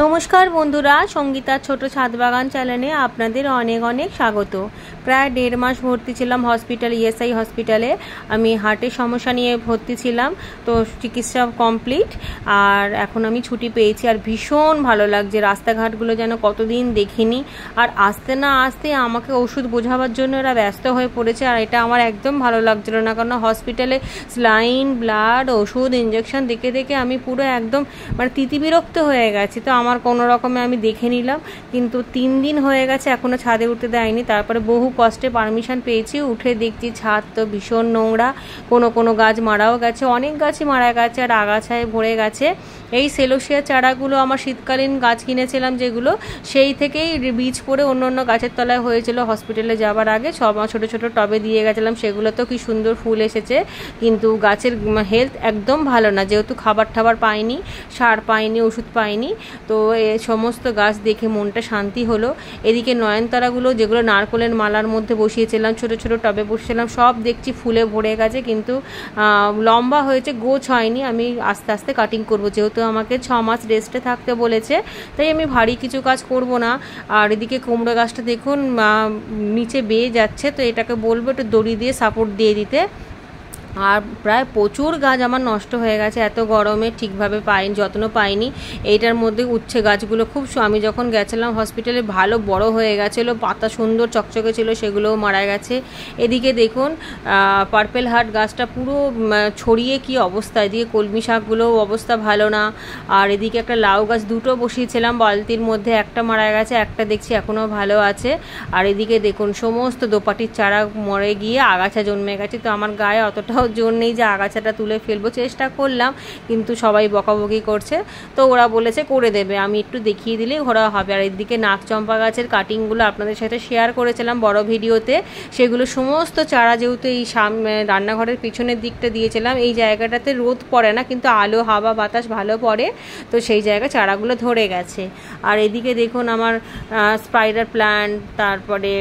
নমস্কার বন্ধুরা, সঙ্গীতার ছোট ছাদ বাগান চ্যানেলে আপনাদের অনেক অনেক স্বাগত। প্রায় 1.5 মাস ভর্তি ছিলাম হসপিটালে, ইএসআই হসপিটালে। আমি হার্টের সমস্যা নিয়ে ভর্তি ছিলাম, তো চিকিৎসা কমপ্লিট। আর এখন আমি ছুটি পেয়েছি, আর ভীষণ ভালো লাগছে। রাস্তাঘাটগুলো যেন কতদিন দেখিনি। আর আসতে না আসতে আমাকে ওষুধ বোঝাবার জন্য এরা ব্যস্ত হয়ে পড়েছে, আর এটা আমার একদম ভালো লাগছিল না। কারণ হসপিটালে স্লাইন, ব্লাড, ওষুধ, ইঞ্জেকশন দেখে দেখে আমি পুরো একদম তিতিবিরক্ত হয়ে গেছি। তো আমার কোনো রকমে আমি দেখে নিলাম, কিন্তু 3 দিন হয়ে গেছে এখনও ছাদে উঠতে দেয়নি। তারপরে বহু কষ্টে পারমিশন পেয়েছি, উঠে দেখছি ছাদ তো ভীষণ নোংরা। কোনো গাছ মারাও গেছে, অনেক গাছই মারা গেছে, আর আগাছায় ভরে গেছে। এই সেলোসিয়া চারাগুলো আমার শীতকালীন গাছ কিনেছিলাম যেগুলো, সেই থেকেই বীজ পড়ে অন্য অন্য গাছের তলায় হয়েছিল। হসপিটালে যাওয়ার আগে সব ছোটো ছোটো টবে দিয়ে গেছিলাম, সেগুলোতেও কি সুন্দর ফুল এসেছে। কিন্তু গাছের হেলথ একদম ভালো না, যেহেতু খাবার টাবার পাইনি, সার পাইনি, ওষুধ পাইনি। তো এই সমস্ত গাছ দেখে মনটা শান্তি হলো। এদিকে নয়নতারাগুলো, যেগুলো নারকলের মালার মধ্যে বসিয়েছিলাম, ছোটো ছোটো টবে বসিয়েছিলাম, সব দেখছি ফুলে ভরে গেছে, কিন্তু লম্বা হয়েছে, গোছ হয়নি। আমি আস্তে আস্তে কাটিং করবো, যেহেতু আমাকে 6 মাস রেস্টে থাকতে বলেছে, তাই আমি ভারী কিছু কাজ করব না। আর এদিকে কুমড়ো গাছটা দেখুন নিচে বেয়ে যাচ্ছে, তো এটাকে বলবো একটু দড়ি দিয়ে সাপোর্ট দিয়ে দিতে। আর প্রায় প্রচুর গাছ আমার নষ্ট হয়ে গেছে, এত গরমে ঠিকভাবে যত্ন পাইনি। এইটার মধ্যে উচ্ছে গাছগুলো খুব, আমি যখন গেছিলাম হসপিটালে ভালো বড় হয়ে গেছিলো, পাতা সুন্দর চকচকে ছিল, সেগুলোও মারা গেছে। এদিকে দেখুন পার্পেল হার্ট গাছটা পুরো ছড়িয়ে কি অবস্থা। এদিকে কলমি শাকগুলোও অবস্থা ভালো না। আর এদিকে একটা লাউ গাছ দুটো বসিয়েছিলাম বালতির মধ্যে, একটা মারা গেছে, একটা দেখছি এখনও ভালো আছে। আর এদিকে দেখুন সমস্ত দোপাটির চারা মরে গিয়ে আগাছা জন্মে গেছে। তো আমার গায়ে অতটাও জোর নেই যে আগাছাটা তুলে ফেলবো, চেষ্টা করলাম, কিন্তু সবাই বকাবকি করছে। তো ওরা বলেছে করে দেবে, আমি একটু দেখিয়ে দিলেই ওরা হবে। আর এদিকে নাকচম্পা গাছের কাটিংগুলো আপনাদের সাথে শেয়ার করেছিলাম বড় ভিডিওতে, সেগুলো সমস্ত চারা, যেহেতু এই সামনে রান্নাঘরের পিছনের দিকটা দিয়েছিলাম, এই জায়গাটাতে রোদ পড়ে না, কিন্তু আলো, হাওয়া, বাতাস ভালো পড়ে, তো সেই জায়গায় চারাগুলো ধরে গেছে। আর এদিকে দেখুন আমার স্পাইডার প্ল্যান্ট, তারপরে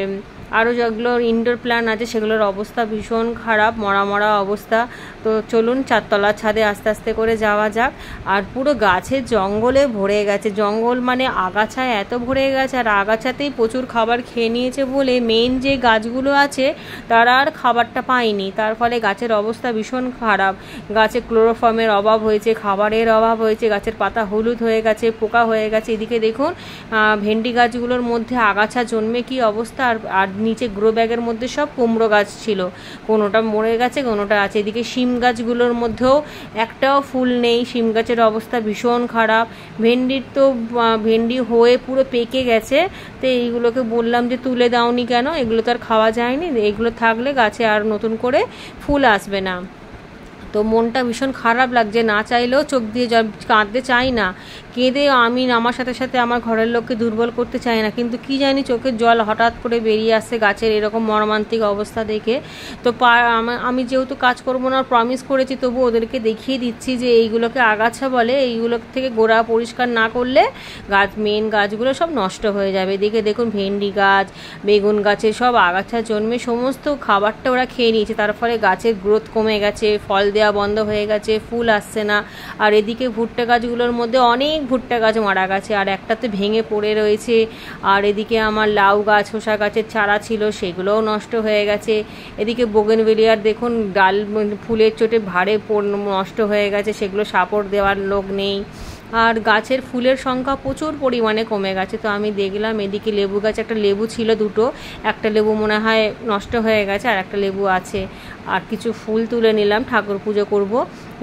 আরও যেগুলো ইনডোর প্ল্যান্ট আছে, সেগুলোর অবস্থা ভীষণ খারাপ, মরা অবস্থা। তো চলুন চারতলার ছাদে আস্তে আস্তে করে যাওয়া যাক। আর পুরো গাছের জঙ্গলে ভরে গেছে, জঙ্গল মানে আগাছায় এত ভরে গেছে, আর আগাছাতেই প্রচুর খাবার খেয়ে নিয়েছে বলে মেন যে গাছগুলো আছে তারা আর খাবারটা পায়নি। তার ফলে গাছের অবস্থা ভীষণ খারাপ। গাছে ক্লোরোফর্মের অভাব হয়েছে, খাবারের অভাব হয়েছে, গাছের পাতা হলুদ হয়ে গেছে, পোকা হয়ে গেছে। এদিকে দেখুন ভেন্ডি গাছগুলোর মধ্যে আগাছা জন্মে কি অবস্থা। আর নিচে গ্রো ব্যাগের মধ্যে সব কুমড়ো গাছ ছিল, কোনোটা মরে গেছে, কোনোটা আছে। এদিকে শিম গাছগুলোর মধ্যেও একটাও ফুল নেই, শিম গাছের অবস্থা ভীষণ খারাপ। ভেন্ডির তো ভেন্ডি হয়ে পুরো পেকে গেছে। তো এইগুলোকে বললাম যে তুলে দাওনি কেন, এগুলো তো আর খাওয়া যায়নি, এগুলো থাকলে গাছে আর নতুন করে ফুল আসবে না। তো মনটা ভীষণ খারাপ লাগছে, না চাইলেও চোখ দিয়ে কাঁদতে চাই না, কেঁদে আমি আমার সাথে সাথে আমার ঘরের লোককে দুর্বল করতে চাই না, কিন্তু কি জানি চোখের জল হঠাৎ করে বেরিয়ে আসছে গাছের এরকম মর্মান্তিক অবস্থা দেখে। তো আমি যেহেতু কাজ করবো না প্রমিস করেছি, তবু ওদেরকে দেখিয়ে দিচ্ছি যে এইগুলোকে আগাছা বলে, এইগুলো থেকে গোড়া পরিষ্কার না করলে মেন গাছগুলো সব নষ্ট হয়ে যাবে। এদিকে দেখুন ভেন্ডি গাছ, বেগুন গাছে সব আগাছা জন্মে সমস্ত খাবারটা ওরা খেয়ে নিয়েছে, তার ফলে গাছের গ্রোথ কমে গেছে, ফল দেওয়া বন্ধ হয়ে গেছে, ফুল আসছে না। আর এদিকে ভুট্টা গাছগুলোর মধ্যে অনেক ভুট্টা গাছ মারা গেছে, আর একটাতে ভেঙে পড়ে রয়েছে। আর এদিকে আমার লাউ গাছ, শসা গাছের চারা ছিল, সেগুলোও নষ্ট হয়ে গেছে। এদিকে বোগেনভেলিয়ার দেখুন ডাল ফুলের চোটে ভারে নষ্ট হয়ে গেছে, সেগুলো সাপোর্ট দেওয়ার লোক নেই। আর গাছের ফুলের সংখ্যা প্রচুর পরিমাণে কমে গেছে। তো আমি দেখলাম এদিকে লেবু গাছ, একটা লেবু ছিল দুটো, একটা লেবু মনে হয় নষ্ট হয়ে গেছে, আর একটা লেবু আছে। আর কিছু ফুল তুলে নিলাম, ঠাকুর পুজো করব,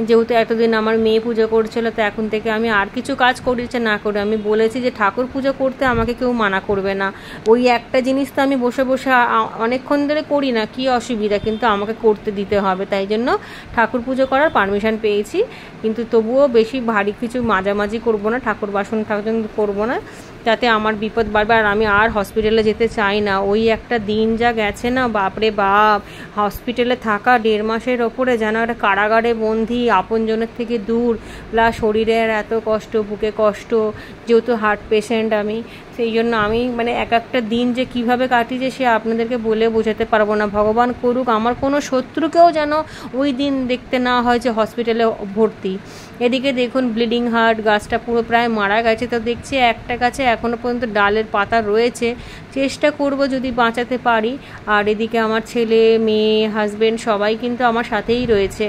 যেহেতু এতদিন আমার মেয়ে পুজো করছিল। তো এখন থেকে আমি আর কিছু কাজ করেছে না করে আমি বলেছি যে ঠাকুর পুজো করতে আমাকে কেউ মানা করবে না। ওই একটা জিনিস তো আমি বসে বসে অনেকক্ষণ ধরে করি না, কি অসুবিধা, কিন্তু আমাকে করতে দিতে হবে, তাই জন্য ঠাকুর পুজো করার পারমিশন পেয়েছি। কিন্তু তবুও বেশি ভারী কিছু মাঝামাঝি করবো না, ঠাকুর বাসন করবো না, যাতে আমার বিপদ বাড়বে। আর আমি আর হসপিটালে যেতে চাই না। ওই একটা দিন যা গেছে না, বাপরে বাপ, হসপিটালে থাকা 1.5 মাসের ওপরে যেন একটা কারাগারে বন্দি, আপনজনের থেকে দূর, প্লাস শরীরের এত কষ্ট, বুকে কষ্ট, যেহেতু হার্ট পেশেন্ট আমি। সেই জন্য আমি মানে এক একটা দিন যে কিভাবে কাটিয়েছে সে আপনাদেরকে বলে বোঝাতে পারবো না। ভগবান করুক আমার কোনো শত্রুকেও যেন ওই দিন দেখতে না হয় যে হসপিটালে ভর্তি। এদিকে দেখুন ব্লিডিং হার্ট গাছটা পুরো প্রায় মারা গেছে, তো দেখছি একটা গাছে এখনও পর্যন্ত ডালের পাতা রয়েছে, চেষ্টা করব যদি বাঁচাতে পারি। আর এদিকে আমার ছেলে মেয়ে হাজব্যান্ড সবাই কিন্তু আমার সাথেই রয়েছে,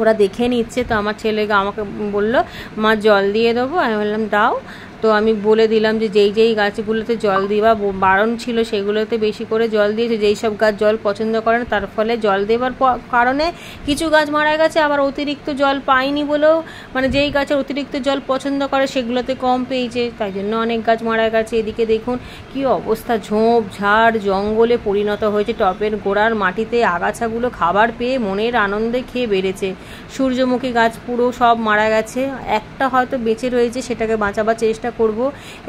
ওরা দেখে নিচ্ছে। তো আমার ছেলে আমাকে বললো মা জল দিয়ে দেবো, আমি বললাম দাও। তো আমি বলে দিলাম যে যেই যেই গাছগুলোতে জল দেওয়া বারণ ছিল সেগুলোতে বেশি করে জল দিয়েছে, যেই সব গাছ জল পছন্দ করে না তার ফলে জল দেওয়ার কারণে কিছু গাছ মারা গেছে, আবার অতিরিক্ত জল পায়নি বলেও মানে যেই গাছের অতিরিক্ত জল পছন্দ করে সেগুলোতে কম পেয়েছে, তাই জন্য অনেক গাছ মারা গেছে। এদিকে দেখুন কি অবস্থা, ঝোপ ঝাড় জঙ্গলে পরিণত হয়েছে, টবের গোড়ার মাটিতে আগাছাগুলো খাবার পেয়ে মনের আনন্দে খেয়ে বেড়েছে। সূর্যমুখী গাছ পুরো সব মারা গেছে, একটা হয়তো বেঁচে রয়েছে, সেটাকে বাঁচাবার চেষ্টা করব।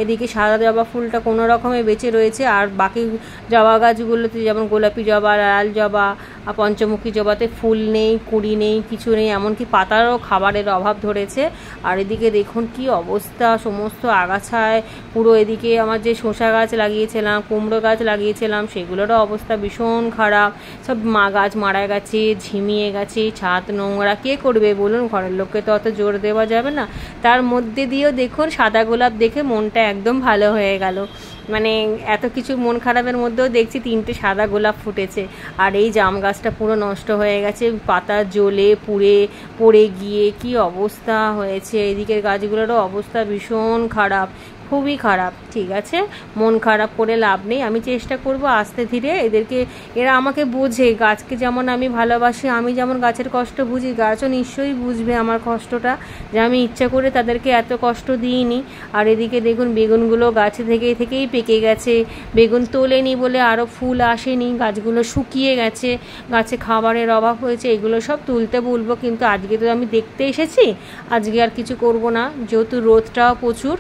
এদিকে সাদা জবা ফুলটা কোনো রকমে বেঁচে রয়েছে, আর বাকি জবা গাছগুলোতে যেমন গোলাপি জবা, লাল জবা, পঞ্চমুখী জবাতে ফুল নেই, কুঁড়ি নেই, কিছু নেই, এমনকি পাতারও খাবারের অভাব ধরেছে। আর এদিকে দেখুন কি অবস্থা, সমস্ত আগাছায় পুরো। এদিকে আমার যে শসা গাছ লাগিয়েছিলাম, কুমড়ো গাছ লাগিয়েছিলাম, সেগুলোরও অবস্থা ভীষণ খারাপ, সব গাছ মারা গেছে, ঝিমিয়ে গেছে, ছাদ নোংরা। কে করবে বলুন, ঘরের লোককে তো অত জোর দেওয়া যাবে না। তার মধ্যে দিয়েও দেখুন সাদা গোলাপ দেখে মনটা একদম ভালো হয়ে গেল, মানে এত কিছু মন খারাপের মধ্যেও দেখছি 3টে সাদা গোলাপ ফুটেছে। আর এই জাম গাছটা পুরো নষ্ট হয়ে গেছে, পাতা জ্বলে পুড়ে পড়ে গিয়ে কি অবস্থা হয়েছে। এদিকের গাছগুলোরও অবস্থা ভীষণ খারাপ, খুবই খারাপ। ঠিক আছে, মন খারাপ করে লাভ নেই, আমি চেষ্টা করব আস্তে ধীরে এদেরকে, এরা আমাকে বোঝে, গাছকে যেমন আমি ভালোবাসি, আমি যেমন গাছের কষ্ট বুঝি, গাছও নিশ্চয়ই বুঝবে আমার কষ্টটা, যে আমি ইচ্ছা করে তাদেরকে এত কষ্ট দিইনি। আর এদিকে দেখুন বেগুনগুলো গাছে থেকেই পেকে গেছে, বেগুন তোলেনি বলে আরও ফুল আসেনি, গাছগুলো শুকিয়ে গেছে, গাছে খাবারের অভাব হয়েছে, এগুলো সব তুলতে বলবো। কিন্তু আজকে তো আমি দেখতে এসেছি, আজকে আর কিছু করব না, যেহেতু রোদটাও প্রচুর,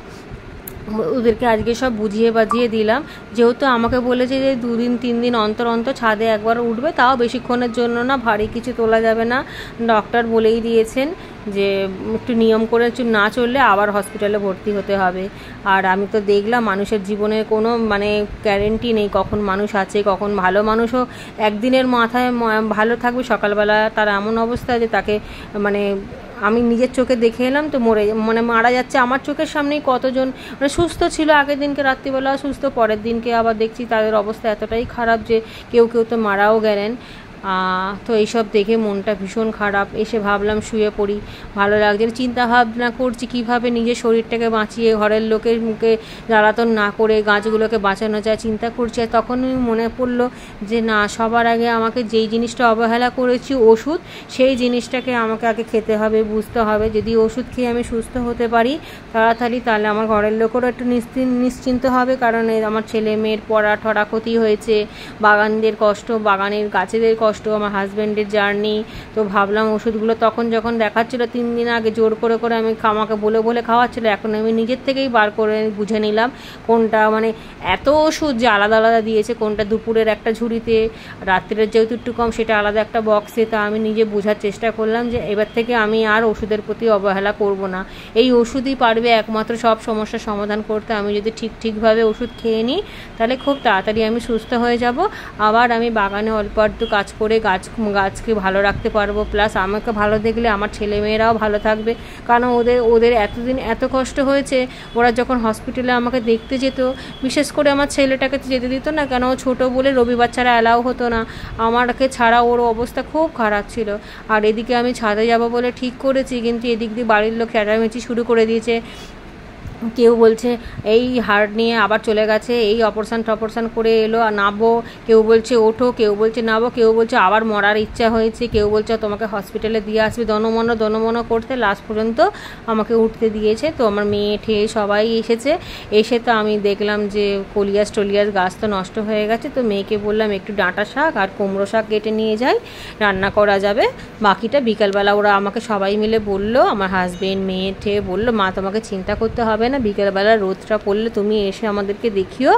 ওদেরকে আজকে সব বুঝিয়ে বাজিয়ে দিলাম। যেহেতু আমাকে বলেছে যে 2 দিন 3 দিন অন্তর অন্তর ছাদে একবার উঠবে, তাও বেশিক্ষণের জন্য না, ভারী কিছু তোলা যাবে না, ডক্টর বলেই দিয়েছেন যে একটু নিয়ম করে না চললে আবার হসপিটালে ভর্তি হতে হবে। আর আমি তো দেখলাম মানুষের জীবনের কোনো মানে গ্যারেন্টি নেই, কখন মানুষ আছে, কখন ভালো মানুষও একদিনের মাথায় ভালো থাকবে, সকালবেলা তার এমন অবস্থা যে তাকে মানে আমি নিজের চোখে দেখে এলাম তো মারা যাচ্ছে আমার চোখের সামনেই। কতজন মানে সুস্থ ছিল আগের দিনকে রাত্রিবেলা সুস্থ, পরের দিনকে আবার দেখছি তাদের অবস্থা এতটাই খারাপ যে কেউ তো মারাও গেলেন। তো এইসব দেখে মনটা ভীষণ খারাপ। এসে ভাবলাম শুয়ে পড়ি, ভালো লাগছে, চিন্তা ভাবনা করছি কিভাবে নিজের শরীরটাকে বাঁচিয়ে ঘরের লোকের মুখে জ্বালাতন না করে গাছগুলোকে বাঁচানো যায় চিন্তা করছি। আর তখনই মনে পড়লো যে না, সবার আগে আমাকে যেই জিনিসটা অবহেলা করেছি ওষুধ, সেই জিনিসটাকে আমাকে আগে খেতে হবে, বুঝতে হবে। যদি ওষুধ খেয়ে আমি সুস্থ হতে পারি তাড়াতাড়ি, তাহলে আমার ঘরের লোকেরও একটু নিশ্চিন্ত হবে, কারণ আমার ছেলে মেয়ের পড়া ঠরা ক্ষতি হয়েছে, বাগানদের কষ্ট, বাগানের গাছেদের কষ্ট, আমার হাজব্যান্ডের জার্নি। তো ভাবলাম ওষুধগুলো তখন যখন দেখাচ্ছিল 3 দিন আগে জোর করে আমাকে বলে খাওয়াচ্ছিল, এখন আমি নিজের থেকেই বার করে বুঝে নিলাম কোনটা মানে এত ওষুধ যে আলাদা আলাদা দিয়েছে, কোনটা দুপুরের একটা ঝুড়িতে, রাত্রের যেহেতু একটু কম সেটা আলাদা একটা বক্সে। তা আমি নিজে বোঝার চেষ্টা করলাম যে এবার থেকে আমি আর ওষুধের প্রতি অবহেলা করব না, এই ওষুধই পারবে একমাত্র সব সমস্যার সমাধান করতে। আমি যদি ঠিকভাবে ওষুধ খেয়ে নিই তাহলে খুব তাড়াতাড়ি আমি সুস্থ হয়ে যাব, আবার আমি বাগানে অল্প একটু কাজ করে গাছকে ভালো রাখতে পারবো। প্লাস আমাকে ভালো দেখলে আমার ছেলেমেয়েরাও ভালো থাকবে, কারণ ওদের এতদিন এত কষ্ট হয়েছে। ওরা যখন হসপিটালে আমাকে দেখতে যেত, বিশেষ করে আমার ছেলেটাকে যেতে দিত না, কেন ও ছোটো বলে রবিবার ছাড়া অ্যালাউ হতো না, আমাকে ছাড়া ওর অবস্থা খুব খারাপ ছিল। আর এদিকে আমি ছাদে যাব বলে ঠিক করেছি, কিন্তু এদিক দিয়ে বাড়ির লোক চেঁচামেচি শুরু করে দিয়েছে। কেউ বলছে এই হার্ট নিয়ে আবার চলে গেছে, এই অপারেশন করে এলো আর নাবো, কেউ বলছে ওঠো, কেউ বলছে নাবো, কেউ বলছে আবার মরার ইচ্ছা হয়েছে, কেউ বলছে তোমাকে হসপিটালে দিয়ে আসবে, দনমনো করতে লাস্ট পর্যন্ত আমাকে উঠতে দিয়েছে। তো আমার মেয়ে ঠেয়ে সবাই এসে তো আমি দেখলাম যে কলিয়াস গাছ তো নষ্ট হয়ে গেছে। তো মেয়েকে বললাম একটু ডাঁটা শাক আর কুমড়ো শাক কেটে নিয়ে যাই, রান্না করা যাবে, বাকিটা বিকালবেলা। ওরা আমাকে সবাই মিলে বললো, আমার হাজবেন্ড মেয়ে ঠেয়ে বললো মা তোমাকে চিন্তা করতে হবে না, বিকেলবেলা রোদটা পড়লে তুমি এসে আমাদেরকে দেখিও,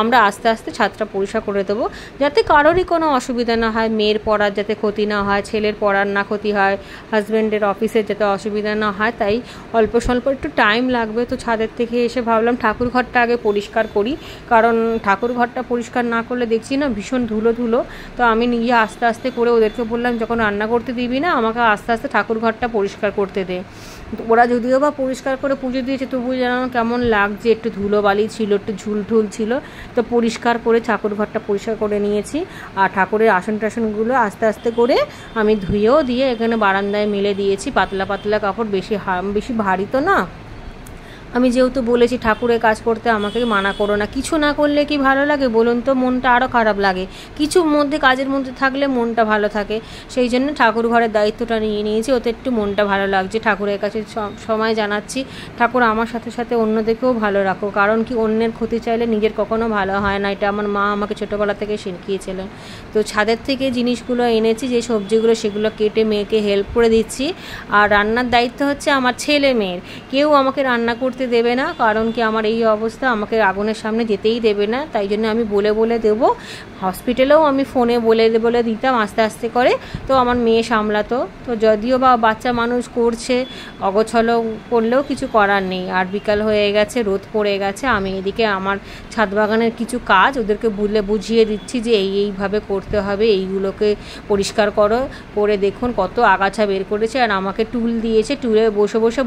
আমরা আস্তে আস্তে ছাদটা পরিষ্কার করে দেবো, যাতে কারোরই কোনো অসুবিধা না হয়, মেয়ের পড়ার যাতে ক্ষতি না হয়, ছেলের পড়ার না ক্ষতি হয়, হাজব্যান্ডের অফিসের যাতে অসুবিধা না হয়। তাই অল্প স্বল্প একটু টাইম লাগবে। তো ছাদের থেকে এসে ভাবলাম ঠাকুর ঘরটা আগে পরিষ্কার করি, কারণ ঠাকুর ঘরটা পরিষ্কার না করলে দেখছি না ভীষণ ধুলো ধুলো। তো আমি নিজে আস্তে আস্তে করে ওদেরকে বললাম, যখন রান্না করতে দিবি না, আমাকে আস্তে আস্তে ঠাকুর ঘরটা পরিষ্কার করতে দে। ওরা যদিও বা পরিষ্কার করে পুজো দিয়েছে, তবু যেন কেমন লাগছে, একটু ধুলোবালি ছিল, একটু ঝুলঢুল ছিল। তো পরিষ্কার করে ঠাকুর ঘরটা পরিষ্কার করে নিয়েছি। আর ঠাকুরের আসন টাসনগুলো আস্তে আস্তে করে আমি ধুয়েও দিয়ে এখানে বারান্দায় মেলে দিয়েছি। পাতলা পাতলা কাপড়, বেশি ভারী তো না। আমি যেহেতু বলেছি ঠাকুরের কাজ করতে আমাকে মানা করো না, কিছু না করলে কি ভালো লাগে বলুন তো? মনটা আরও খারাপ লাগে। কিছু মধ্যে কাজের মধ্যে থাকলে মনটা ভালো থাকে, সেই জন্য ঠাকুর ঘরের দায়িত্বটা নিয়ে নিয়েছি। ওতে একটু মনটা ভালো লাগছে। ঠাকুরের কাছে সময় জানাচ্ছি, ঠাকুর আমার সাথে সাথে অন্যদেরকেও ভালো রাখো, কারণ কি অন্যের ক্ষতি চাইলে নিজের কখনো ভালো হয় না। এটা আমার মা আমাকে ছোটোবেলা থেকে শিখিয়েছিলেন। তো ছাদের থেকে জিনিসগুলো এনেছি, যে সবজিগুলো, সেগুলো কেটে মেয়েকে হেল্প করে দিচ্ছি। আর রান্নার দায়িত্ব হচ্ছে আমার ছেলে মেয়ের। কেউ আমাকে রান্না করতে দেবে না, কারণ কি আমার এই অবস্থা, আমাকে আগুনের সামনে যেতেই দেবে না। তাই জন্য আমি বলে বলে দেবো। হসপিটালেও আমি ফোনে বলে দিতাম আস্তে আস্তে করে, তো আমার মেয়ে সামলাতো। তো যদিও বা বাচ্চা মানুষ করছে, অগোছলো করলেও কিছু করার নেই। আর বিকাল হয়ে গেছে, রোদ পড়ে গেছে। আমি এদিকে আমার ছাদ বাগানের কিছু কাজ ওদেরকে বুঝিয়ে দিচ্ছি যে এইভাবে করতে হবে, এইগুলোকে পরিষ্কার করে দেখুন কত আগাছা বের করেছে। আর আমাকে টুল দিয়েছে, টুলে বসে বসে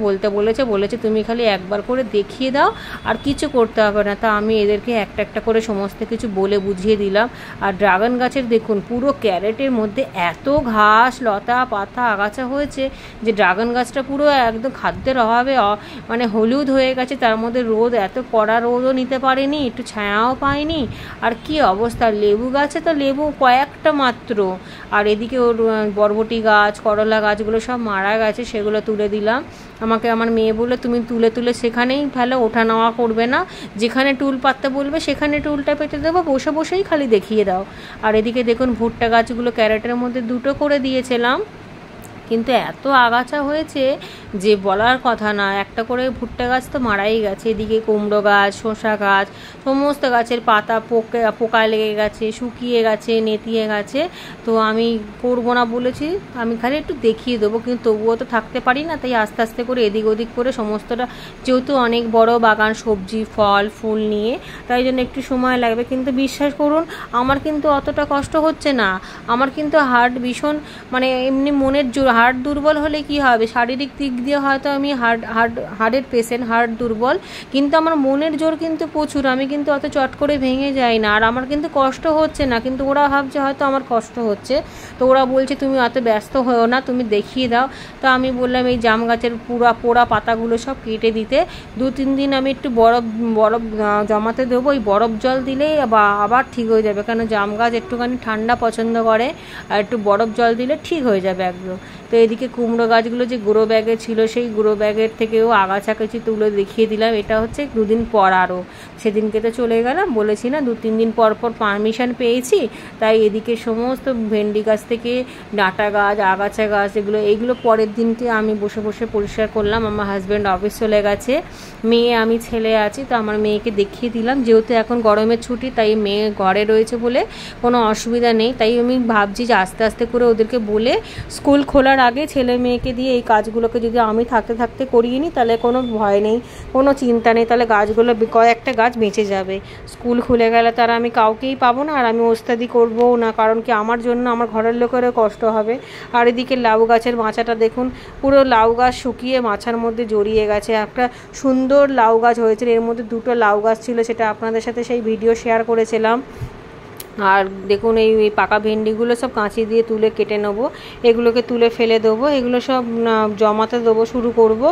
বলেছে তুমি খালি একবার করে দেখিয়ে দাও, আর কিছু করতে হবে না। তা আমি এদেরকে একটা একটা করে সমস্ত কিছু বলে বুঝিয়ে দিলাম। আর ড্রাগন গাছের দেখুন পুরো ক্যারেটের মধ্যে এত ঘাস, লতা পাতা, আগাছা হয়েছে যে ড্রাগন গাছটা পুরো একদম খাদ্যের অভাবে মানে হলুদ হয়ে গেছে। তার মধ্যে রোদ, এত কড়া রোদও নিতে পারেনি, একটু ছায়াও পায়নি। আর কি অবস্থা! লেবু গাছে তো লেবু কয়েকটা মাত্র। আর এদিকে ওর বরবটি গাছ, করলা গাছগুলো সব মারা গেছে, সেগুলো তুলে দিলাম। আমাকে আমার মেয়ে বললো, তুমি তুলে তুলে সেখানেই ফেলো, ওঠা নেওয়া করবে না, যেখানে টুল পাততে বলবে সেখানে টুলটা পেতে দেবো, বসে বসেই খালি দেখিয়ে দাও। আর এদিকে দেখুন ভুট্টা গাছগুলো ক্যারেটের মধ্যে 2টো করে দিয়েছিলাম, কিন্তু এত আগাছা হয়েছে যে বলার কথা না। একটা করে ভুট্টা গাছ তো মারাই গেছে। এদিকে কুমড়ো গাছ, শসা গাছ, সমস্ত গাছের পাতা পোকা লেগে গেছে, শুকিয়ে গেছে, নেতিয়ে গেছে। তো আমি করবো না বলেছি, আমি খালি একটু দেখিয়ে দেবো, কিন্তু তবুও তো থাকতে পারি না। তাই আস্তে আস্তে করে এদিক ওদিক করে সমস্তটা, যেহেতু অনেক বড় বাগান, সবজি ফল ফুল নিয়ে, তাই জন্য একটু সময় লাগবে। কিন্তু বিশ্বাস করুন, আমার কিন্তু অতটা কষ্ট হচ্ছে না। আমার কিন্তু হার্ট ভীষণ, মানে এমনি মনের হার্ট দুর্বল হলে কি হবে, শারীরিক দিক দিয়ে হয়তো আমি হার্টের পেশেন্ট, হার্ট দুর্বল, কিন্তু আমার মনের জোর কিন্তু প্রচুর। আমি কিন্তু অত চট করে ভেঙে যাই না। আর আমার কিন্তু কষ্ট হচ্ছে না, কিন্তু ওরা ভাবছে হয়তো আমার কষ্ট হচ্ছে। তো ওরা বলছে তুমি অত ব্যস্ত হও না, তুমি দেখিয়ে দাও। তো আমি বললাম এই জাম গাছের পোড়া পাতাগুলো সব কেটে দিতে। 2-3 দিন আমি একটু বরফ জমাতে দেবো। এই বরফ জল দিলেই আবার ঠিক হয়ে যাবে, কেন জাম গাছ একটুখানি ঠান্ডা পছন্দ করে, আর একটু বরফ জল দিলে ঠিক হয়ে যাবে একদম। তো এদিকে কুমড়ো গাছগুলো যে গুঁড়ো ব্যাগে ছিল, সেই গুঁড়ো ব্যাগের থেকেও আগাছা কিছু তুলে দেখিয়ে দিলাম। এটা হচ্ছে 2 দিন পর, আরও সেদিনকে তো চলে গেলাম, বলেছি না 2-3 দিন পর পারমিশন পেয়েছি। তাই এদিকে সমস্ত ভেন্ডি গাছ থেকে ডাঁটা গাছ, আগাছা গাছ, এইগুলো পরের দিনকে আমি বসে বসে পরিষ্কার করলাম। আমার হাজব্যান্ড অফিস চলে গেছে, মেয়ে আমি ছেলে আছি। তো আমার মেয়েকে দেখিয়ে দিলাম, যেহেতু এখন গরমের ছুটি, তাই মেয়ে ঘরে রয়েছে বলে কোনো অসুবিধা নেই। তাই আমি ভাবছি যে আস্তে আস্তে করে ওদেরকে বলে স্কুল খোলার আগে ছেলে মেয়েকে দিয়ে এই কাজগুলোকে যদি আমি থাকতে থাকতে করিয়ে নিই, তাহলে কোনো ভয় নেই, কোনো চিন্তা নেই। তাহলে গাছগুলো কয়েকটা গাছ বেঁচে যাবে। স্কুল খুলে গেলে তারা আমি কাউকেই পাবো না, আর আমি ওস্তাদি করবও না, কারণ কি আমার জন্য আমার ঘরের লোকেরও কষ্ট হবে। আর এদিকে লাউ গাছের মাচাটা দেখুন, পুরো লাউ গাছ শুকিয়ে মাচার মধ্যে জড়িয়ে গেছে। একটা সুন্দর লাউ গাছ হয়েছিল, এর মধ্যে 2টো লাউ গাছ ছিল, সেটা আপনাদের সাথে সেই ভিডিও শেয়ার করেছিলাম। আর দেখুন এই পাকা ভেন্ডিগুলো সব কাঁচি দিয়ে তুলে কেটে নেবো, এগুলোকে তুলে ফেলে দেবো, এগুলো সব জমাতে দেবো। শুরু করব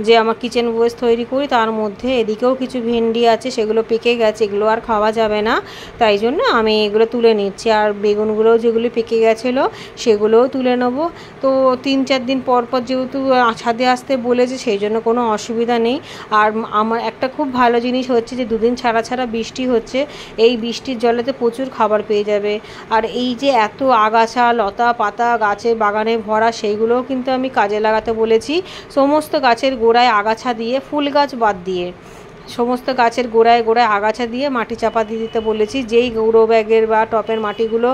যে আমার কিচেন ওয়েস্ট তৈরি করি, তার মধ্যে এদিকেও কিছু ভেন্ডি আছে, সেগুলো পেকে গেছে, এগুলো আর খাওয়া যাবে না, তাই জন্য আমি এগুলো তুলে নিচ্ছি। আর বেগুনগুলোও যেগুলো পেকে গেছিলো সেগুলোও তুলে নেবো। তো 3-4 দিন পর পর যেহেতু ছাদে আসতে বলেছে, সেই জন্য কোনো অসুবিধা নেই। আর আমার একটা খুব ভালো জিনিস হচ্ছে যে 2 দিন ছাড়া ছাড়া বৃষ্টি হচ্ছে, এই বৃষ্টির জলেতে প্রচুর খাবার পেয়ে যাবে। আর এই যে এত আগাছা লতা পাতা গাছে বাগানে ভরা, সেইগুলোও কিন্তু আমি কাজে লাগাতে বলেছি। সমস্ত গাছের গোড়ায় আগাছা দিয়ে, ফুল গাছ বাদ দিয়ে। সমস্ত গাছের গোড়ায় গোড়ায় আগাছা দিয়ে মাটি চাপা দিয়ে দিতে বলেছি। যেই গ্রো ব্যাগের বা টপের মাটিগুলো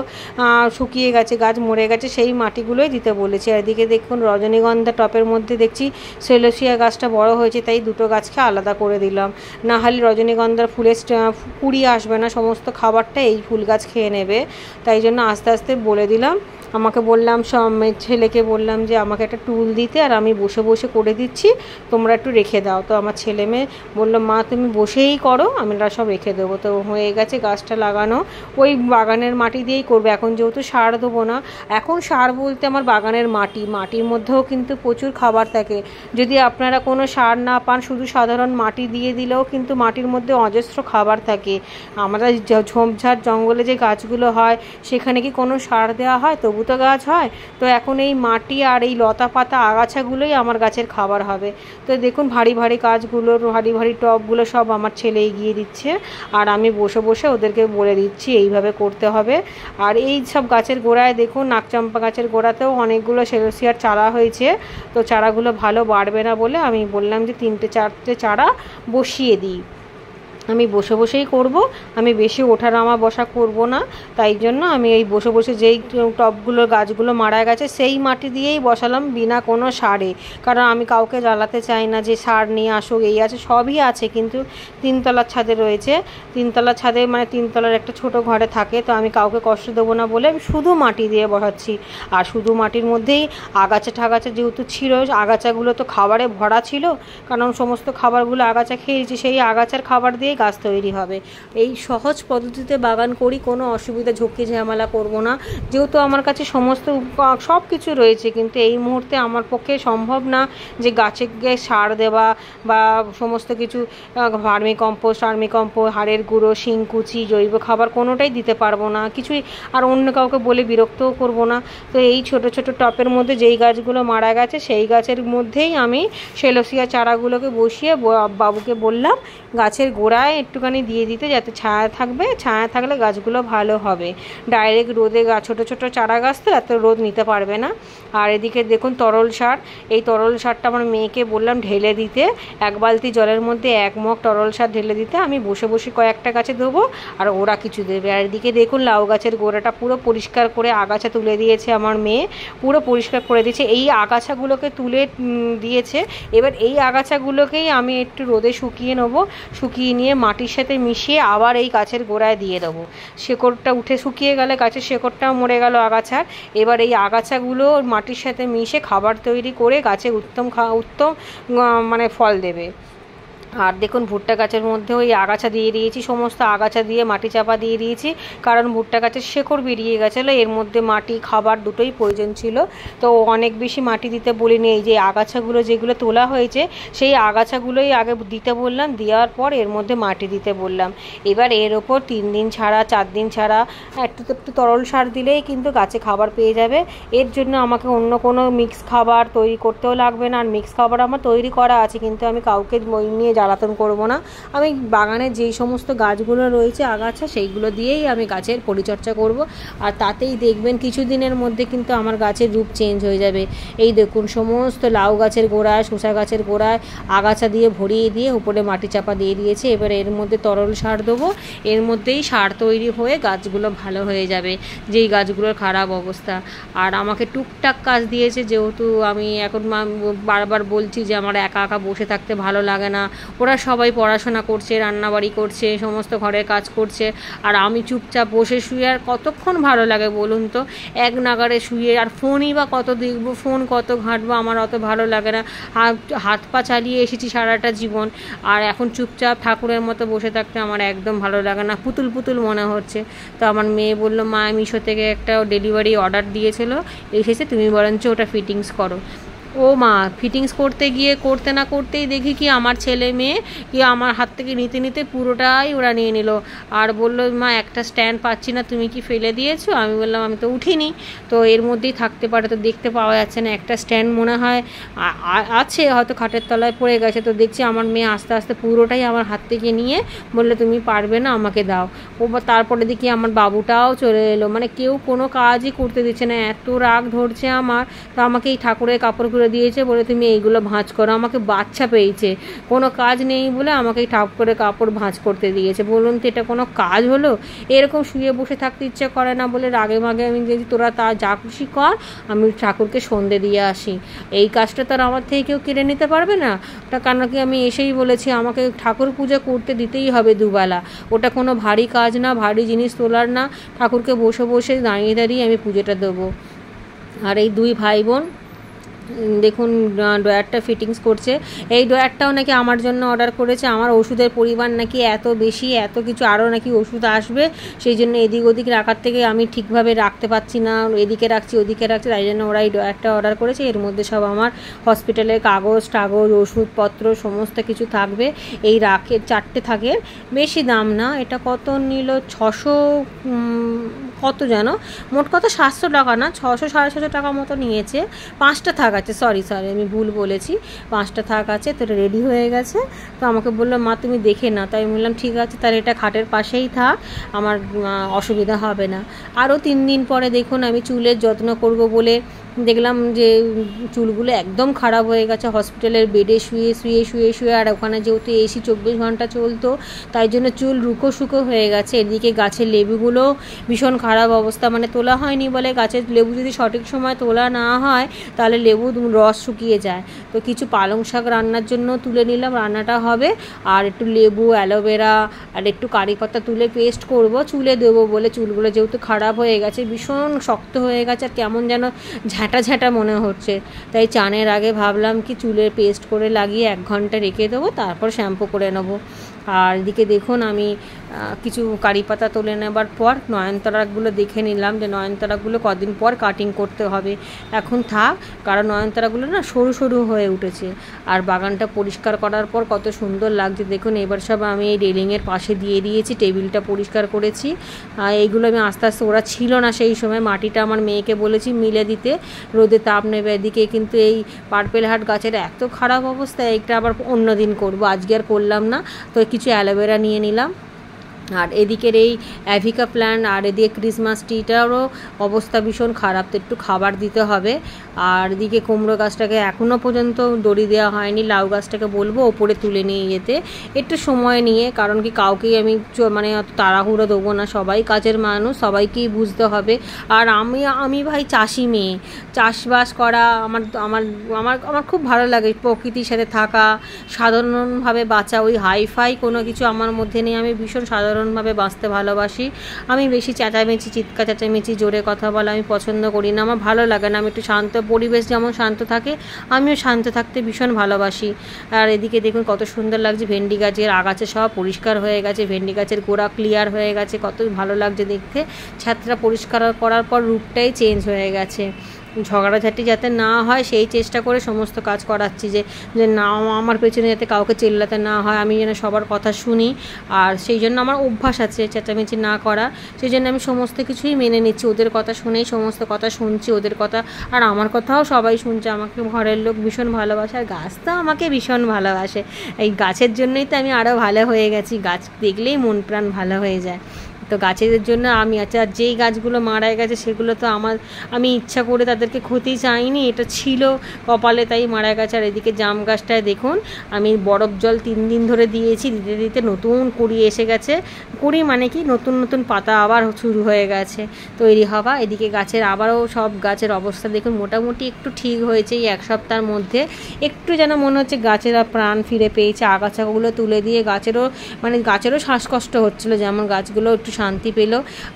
শুকিয়ে গেছে, গাছ মরে গেছে, সেই মাটিগুলোই দিতে বলেছি। আর এদিকে দেখুন রজনীগন্ধা টপের মধ্যে দেখছি সেলোসিয়া গাছটা বড় হয়েছে, তাই দুটো গাছকে আলাদা করে দিলাম, না হলে রজনীগন্ধার ফুলের কুড়ি আসবে না, সমস্ত খাবারটা এই ফুল গাছ খেয়ে নেবে। তাই জন্য আস্তে আস্তে বলে দিলাম। আমাকে বললাম ছেলেকে বললাম যে আমাকে একটা টুল দিতে, আর আমি বসে বসে করে দিচ্ছি, তোমরা একটু রেখে দাও। তো আমার ছেলে মেয়ে বললো মা তুমি বসেই করো, আমরা সব রেখে দেবো। তো হয়ে গেছে গাছটা লাগানো। ওই বাগানের মাটি দিয়েই করবো, এখন যেহেতু সার দেবো না। এখন সার বলতে আমার বাগানের মাটির মধ্যেও কিন্তু প্রচুর খাবার থাকে। যদি আপনারা কোনো সার না পান, শুধু সাধারণ মাটি দিয়ে দিলেও কিন্তু মাটির মধ্যে অজস্র খাবার থাকে। আমরা ঝোপঝাড় জঙ্গলে যে গাছগুলো হয় সেখানে কি কোনো সার দেওয়া হয়? তবু তো গাছ হয়। তো এখন এই মাটি আর এই লতা পাতা আগাছাগুলোই আমার গাছের খাবার হবে। তো দেখুন ভারী ভারী কাজগুলো, ভারী ভারী টবগুলো সব আমার ছেলে এগিয়ে দিচ্ছে, আর আমি বসে বসে ওদেরকে বলে দিচ্ছি এইভাবে করতে হবে। আর এই সব গাছের গোড়ায় দেখুন নাকচম্পা গাছের গোড়াতেও অনেকগুলো সেলোসিয়ার চারা হয়েছে। তো চারাগুলো ভালো বাড়বে না বলে আমি বললাম যে 3-4টে চারা বসিয়ে দিই। আমি বসে বসেই করব, আমি বেশি ওঠা নামা বসা করব না। তাই জন্য আমি এই বসে বসে যেই টবগুলো গাছগুলো মারা গেছে সেই মাটি দিয়েই বসালাম, বিনা কোনো সারে। কারণ আমি কাউকে জ্বালাতে চাই না যে সার নিয়ে আসুক, এই আছে সবই আছে, কিন্তু 3তলার ছাদে রয়েছে। 3তলার ছাদে মানে 3তলার একটা ছোট ঘরে থাকে, তো আমি কাউকে কষ্ট দেবো না বলে আমি শুধু মাটি দিয়ে বসাচ্ছি। আর শুধু মাটির মধ্যেই আগাছা ঠাগাছা যেহেতু ছিল, আগাছাগুলো তো খাবারে ভরা ছিল, কারণ সমস্ত খাবারগুলো আগাছা খেয়েছি, সেই আগাছার খাবার দিয়ে গাছ তৈরি হবে। এই সহজ পদ্ধতিতে বাগান করি, কোনো অসুবিধা ঝক্কি ঝামেলা করব না। যেহেতু আমার কাছে সমস্ত সব কিছু রয়েছে, কিন্তু এই মুহূর্তে আমার পক্ষে সম্ভব না যে গাছে সার দেওয়া বা সমস্ত কিছু ভার্মি কম্পোস্ট হাড়ের গুঁড়ো, শিংকুচি, জৈব খাবার কোনোটাই দিতে পারবো না কিছুই। আর অন্য কাউকে বলে বিরক্তও করব না। তো এই ছোট ছোট টপের মধ্যে যেই গাছগুলো মারা গেছে সেই গাছের মধ্যেই আমি সেলোসিয়া চারাগুলোকে বসিয়ে বাবুকে বললাম গাছের গোড়ায় একটুখানি দিয়ে দিতে, যাতে ছায়া থাকবে, ছায়া থাকলে গাছগুলো ভালো হবে। ডাইরেক্ট রোদে ছোটো ছোটো চারা গাছ তো এত রোদ নিতে পারবে না। আর এদিকে দেখুন তরল সার, এই তরল সারটা আমার মেয়েকে বললাম ঢেলে দিতে, 1 বালতি জলের মধ্যে 1 মগ তরল সার ঢেলে দিতে। আমি বসে বসে কয়েকটা গাছে দেবো, আর ওরা কিছু দেবে। আর এদিকে দেখুন লাউ গাছের গোড়াটা পুরো পরিষ্কার করে আগাছা তুলে দিয়েছে আমার মেয়ে, পুরো পরিষ্কার করে দিয়েছে। এই আগাছাগুলোকে তুলে দিয়েছে। এবার এই আগাছাগুলোকেই আমি একটু রোদে শুকিয়ে নেবো, শুকিয়ে নিয়ে মাটির সাথে মিশিয়ে আবার এই গাছের গোড়ায় দিয়ে দেবো। শেকড়টা উঠে শুকিয়ে গেলে গাছের শেকড়টাও মরে গেল আগাছার। এবার এই আগাছাগুলো মাটির সাথে মিশে খাবার তৈরি করে গাছে উত্তম মানে ফল দেবে। আর দেখুন ভুট্টা গাছের মধ্যে ওই আগাছা দিয়ে দিয়েছি, সমস্ত আগাছা দিয়ে মাটি চাপা দিয়ে দিয়েছি, কারণ ভুট্টা গাছের শেকড় বেরিয়ে গেছিলো, এর মধ্যে মাটি খাবার দুটোই প্রয়োজন ছিল। তো অনেক বেশি মাটি দিতে বলিনি, এই যে আগাছাগুলো যেগুলো তোলা হয়েছে সেই আগাছাগুলোই আগে দিতে বললাম, দেওয়ার পর এর মধ্যে মাটি দিতে বললাম। এবার এর ওপর 3 দিন ছাড়া 4 দিন ছাড়া একটু তরল সার দিলেই কিন্তু গাছে খাবার পেয়ে যাবে। এর জন্য আমাকে অন্য কোনো মিক্স খাবার তৈরি করতেও লাগবে না। আর মিক্স খাবার আমার তৈরি করা আছে, কিন্তু আমি কাউকে নিয়ে জ্বালাতন করব না। আমি বাগানে যেই সমস্ত গাছগুলো রয়েছে আগাছা, সেইগুলো দিয়েই আমি গাছের পরিচর্যা করব। আর তাতেই দেখবেন কিছুদিনের মধ্যে কিন্তু আমার গাছের রূপ চেঞ্জ হয়ে যাবে। এই দেখুন সমস্ত লাউ গাছের গোড়ায়, শসা গাছের গোড়ায় আগাছা দিয়ে ভরিয়ে দিয়ে উপরে মাটি চাপা দিয়ে দিয়েছে। এবার এর মধ্যে তরল সার দেবো, এর মধ্যেই সার তৈরি হয়ে গাছগুলো ভালো হয়ে যাবে, যেই গাছগুলোর খারাপ অবস্থা। আর আমাকে টুকটাক কাজ দিয়েছে, যেহেতু আমি এখন বারবার বলছি যে আমার একা একা বসে থাকতে ভালো লাগে না। ওরা সবাই পড়াশোনা করছে, রান্নাবাড়ি করছে, সমস্ত ঘরের কাজ করছে, আর আমি চুপচাপ বসে শুয়ে আর কতক্ষণ ভালো লাগে বলুন তো, এক নাগারে শুয়ে। আর ফোনই বা কত দেখবো, ফোন কত ঘাঁটবো, আমার অত ভালো লাগে না। হাত পা চালিয়ে এসেছি সারাটা জীবন, আর এখন চুপচাপ ঠাকুরের মতো বসে থাকতে আমার একদম ভালো লাগে না, পুতুল পুতুল মনে হচ্ছে। তো আমার মেয়ে বললো মা মিশো থেকে একটা ডেলিভারি অর্ডার দিয়েছিল, এসেছে, তুমি বরঞ্চ ওটা ফিটিংস করো। ও মা, ফিটিংস করতে গিয়ে করতে না করতেই দেখি কি আমার ছেলে মেয়ে কি আমার হাত থেকে নিতে নিতে পুরোটাই ওরা নিয়ে নিল। আর বললো মা একটা স্ট্যান্ড পাচ্ছি না, তুমি কি ফেলে দিয়েছো? আমি বললাম আমি তো উঠিনি, তো এর মধ্যেই থাকতে পারে, তো দেখতে পাওয়া যাচ্ছে না। একটা স্ট্যান্ড মনে হয় আছে, হয়তো খাটের তলায় পড়ে গেছে। তো দেখছি আমার মেয়ে আস্তে আস্তে পুরোটাই আমার হাত থেকে নিয়ে বললে তুমি পারবে না, আমাকে দাও। তারপরে দেখি আমার বাবুটাও চলে এলো, মানে কেউ কোনো কাজই করতে দিচ্ছে না, এত রাগ ধরছে আমার। তো আমাকে এই ঠাকুরের কাপড়গুলো করে দিয়েছে, বলে তুমি এইগুলো ভাঁজ করো। আমাকে বাচ্চা পেয়েছে, কোনো কাজ নেই বলে আমাকে ঠাপ করে কাপড় ভাঁজ করতে দিয়েছে। বলুন তো এটা কোনো কাজ হলো? এরকম শুয়ে বসে থাকতে ইচ্ছে করে না বলে রাগে মাগে আমি যদি তোরা তা যা খুশি কর, আমি ঠাকুরকে সন্ধে দিয়ে আসি। এই কাজটা তো আর আমার থেকে কেউ কেড়ে নিতে পারবে না। ওটা কেন কি আমি এসেই বলেছি আমাকে ঠাকুর পূজা করতে দিতেই হবে দুবেলা। ওটা কোনো ভারী কাজ না, ভারী জিনিস তোলার না। ঠাকুরকে বসে বসে দাঁড়িয়ে দাঁড়িয়ে আমি পুজোটা দেবো। আর এই দুই ভাই বোন দেখুন ড্রয়ারটা ফিটিংস করছে। এই ড্রয়ারটাও নাকি আমার জন্য অর্ডার করেছে। আমার ওষুধের পরিমাণ নাকি এত বেশি, এত কিছু আরও নাকি ওষুধ আসবে, সেই জন্য এদিক ওদিক রাখার থেকে আমি ঠিকভাবে রাখতে পারছি না, এদিকে রাখছি ওদিকে রাখছি, তাই জন্য ওরা এই ড্রয়ারটা অর্ডার করেছে। এর মধ্যে সব আমার হসপিটালের কাগজ টাগজ ওষুধপত্র সমস্ত কিছু থাকবে। এই রাখের 4টে থাকে, বেশি দাম না। এটা কত নিল? 600 কত যেন, মোট কথা 700 টাকা না, 600 750 টাকা মতো নিয়েছে। 5টা থাক আছে, সরি আমি ভুল বলেছি, 5টা থাক আছে। তো রেডি হয়ে গেছে। তো আমাকে বললো মা তুমি দেখে না, তাই আমি বললাম ঠিক আছে, তার এটা খাটের পাশেই থাক, আমার অসুবিধা হবে না। আরও 3 দিন পরে দেখুন আমি চুলের যত্ন করব বলে দেখলাম যে চুলগুলো একদম খারাপ হয়ে গেছে। হসপিটালের বেডে শুয়ে শুয়ে শুয়ে শুয়ে, আর ওখানে যেহেতু এসি 24 ঘন্টা চলতো, তাই জন্য চুল রুকো শুকো হয়ে গেছে। এদিকে গাছের লেবুগুলো ভীষণ খারাপ অবস্থা, মানে তোলা হয়নি বলে। গাছের লেবু যদি সঠিক সময় তোলা না হয় তাহলে লেবু রস শুকিয়ে যায়। তো কিছু পালং শাক রান্নার জন্য তুলে নিলাম, রান্নাটা হবে। আর একটু লেবু, অ্যালোভেরা আর একটু কারি পাতা তুলে পেস্ট করব, চুলে দেবো বলে। চুলগুলো যেহেতু খারাপ হয়ে গেছে, ভীষণ শক্ত হয়ে গেছে, আর কেমন যেন ঝাঁটা ঝাঁটা মনে হচ্ছে। তাই চানের আগে ভাবলাম কি চুলের পেস্ট করে লাগিয়ে 1 ঘন্টা রেখে দেবো, তারপর শ্যাম্পু করে নেবো। আর এদিকে দেখুন আমি কিছু কারি পাতা তুলে নেবার পর নয়নতারাগুলো দেখে নিলাম যে নয়নতারাগুলো কদিন পর কাটিং করতে হবে। এখন থাক, কারণ নয়নতারাগুলো না সরু সরু হয়ে উঠেছে। আর বাগানটা পরিষ্কার করার পর কত সুন্দর লাগছে দেখুন। এবার সব আমি এই রেলিংয়ের পাশে দিয়ে দিয়েছি, টেবিলটা পরিষ্কার করেছি। এইগুলো আমি আস্তে আস্তে, ওরা ছিল না সেই সময়, মাটিটা আমার মেয়েকে বলেছি মিলে দিতে, রোদে তাপ নেবে। এদিকে কিন্তু এই পার্পেল হার্ট গাছের এত খারাপ অবস্থা, এইটা আবার অন্য দিন করবো, আজকে আর করলাম না। তো কিছু অ্যালোভেরা নিয়ে নিলাম। আর এদিকের এই অ্যাভিকা প্ল্যান্ট আর এদিকে ক্রিসমাস ট্রিটারও অবস্থা ভীষণ খারাপ, তো একটু খাবার দিতে হবে। আর এদিকে কুমড়ো গাছটাকে এখনও পর্যন্ত দড়ি দেওয়া হয়নি। লাউ গাছটাকে বলবো ওপরে তুলে নিয়ে যেতে একটু সময় নিয়ে, কারণ কি কাউকেই আমি মানে অত তাড়াহুড়ো দেবো না, সবাই কাজের মানুষ, সবাইকেই বুঝতে হবে। আর আমি ভাই চাষি মেয়ে, চাষবাস করা আমার আমার আমার আমার খুব ভালো লাগে। প্রকৃতির সাথে থাকা, সাধারণভাবে বাঁচা, ওই হাইফাই কোনো কিছু আমার মধ্যে নেই। আমি ভীষণ সাধারণভাবে বাঁচতে ভালোবাসি। আমি বেশি চেঁচামেচি, চিৎকার চেঁচামেচি, জোরে কথা বলা আমি পছন্দ করি না, আমার ভালো লাগে না। আমি একটু শান্ত, পরিবেশ যেমন শান্ত থাকে আমিও শান্ত থাকতে ভীষণ ভালোবাসি। আর এদিকে দেখুন কত সুন্দর লাগছে, ভেন্ডি গাছের আগাছা সব পরিষ্কার হয়ে গেছে, ভেন্ডি গাছের গোড়া ক্লিয়ার হয়ে গেছে, কত ভালো লাগছে দেখতে। ছাদটা পরিষ্কার করার পর রূপটাই চেঞ্জ হয়ে গেছে। ঝগড়াঝাটি যাতে না হয় সেই চেষ্টা করে সমস্ত কাজ করাচ্ছি, যে না আমার পেছনে যাতে কাউকে চেল্লাতে না হয়, আমি যেন সবার কথা শুনি। আর সেই জন্য আমার অভ্যাস আছে চেঁচামেচি না করা, সেই জন্য আমি সমস্ত কিছুই মেনে নিচ্ছি। ওদের কথা শুনেই সমস্ত কথা শুনছি, ওদের কথা আর আমার কথাও সবাই শুনছে। আমাকে ঘরের লোক ভীষণ ভালোবাসে, আর গাছ তো আমাকে ভীষণ ভালোবাসে। এই গাছের জন্যই তো আমি আরও ভালো হয়ে গেছি, গাছ দেখলেই মন প্রাণ ভালো হয়ে যায়। তো গাছেদের জন্য আমি, আচ্ছা যেই গাছগুলো মারা গেছে সেগুলো তো আমি ইচ্ছা করে তাদেরকে ক্ষতি চাইনি, এটা ছিল কপালে, তাই মারা গেছে। আর এদিকে জাম গাছটায় দেখুন আমি বরফ জল 3 দিন ধরে দিয়েছি, দিতে দিতে নতুন কুড়ি এসে গেছে। কুড়ি মানে কি, নতুন নতুন পাতা আবার শুরু হয়ে গেছে তৈরি হওয়া। এদিকে গাছের আবারও সব গাছের অবস্থা দেখুন মোটামুটি একটু ঠিক হয়েছে। এই 1 সপ্তাহের মধ্যে একটু যেন মনে হচ্ছে গাছেরা প্রাণ ফিরে পেয়েছে। আগাছাগুলো তুলে দিয়ে গাছেরও শ্বাসকষ্ট হচ্ছিলো, যেমন গাছগুলো একটু শান্তি পেল।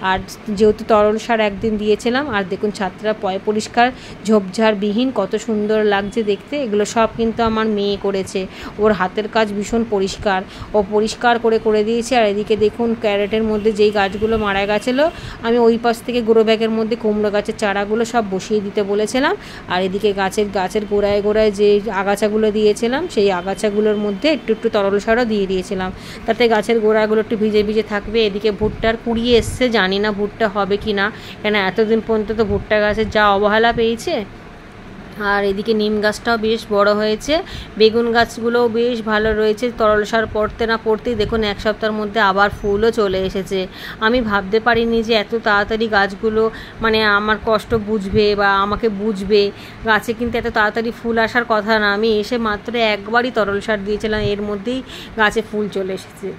আর যেহেতু তরল সার একদিন দিয়েছিলাম, আর দেখুন ছাদটা পরিষ্কার ঝোপঝাড়বিহীন, কত সুন্দর লাগছে দেখতে। এগুলো সব কিন্তু আমার মেয়ে করেছে, ওর হাতের কাজ ভীষণ পরিষ্কার, ও পরিষ্কার করে দিয়েছে। আর এদিকে দেখুন ক্যারেটের মধ্যে যেই গাছগুলো মারা গেছিলো আমি ওই পাশ থেকে গ্রো ব্যাগের মধ্যে কুমড়ো গাছের চারাগুলো সব বসিয়ে দিতে বলেছিলাম। আর এদিকে গাছের গোড়ায় গোড়ায় যে আগাছাগুলো দিয়েছিলাম সেই আগাছাগুলোর মধ্যে একটু তরল সারও দিয়ে দিয়েছিলাম, তাতে গাছের গোড়াগুলো একটু ভিজে ভিজে থাকবে। এদিকে ভুট্টার কুড়িয়ে এসছে, জানি না ভুট্টা হবে কি না, কেন এতদিন পর্যন্ত তো ভুট্টা গাছের যা অবহেলা পেয়েছে। আর এদিকে নিম গাছটাও বেশ বড় হয়েছে, বেগুন গাছগুলোও বেশ ভালো রয়েছে। তরল সার পড়তে না পড়তেই দেখুন 1 সপ্তাহের মধ্যে আবার ফুলও চলে এসেছে। আমি ভাবতে পারিনি যে এত তাড়াতাড়ি গাছগুলো মানে আমার কষ্ট বুঝবে বা আমাকে বুঝবে। গাছে কিন্তু এত তাড়াতাড়ি ফুল আসার কথা না, আমি এসে মাত্র একবারই তরল সার দিয়েছিলাম, এর মধ্যেই গাছে ফুল চলে এসেছে।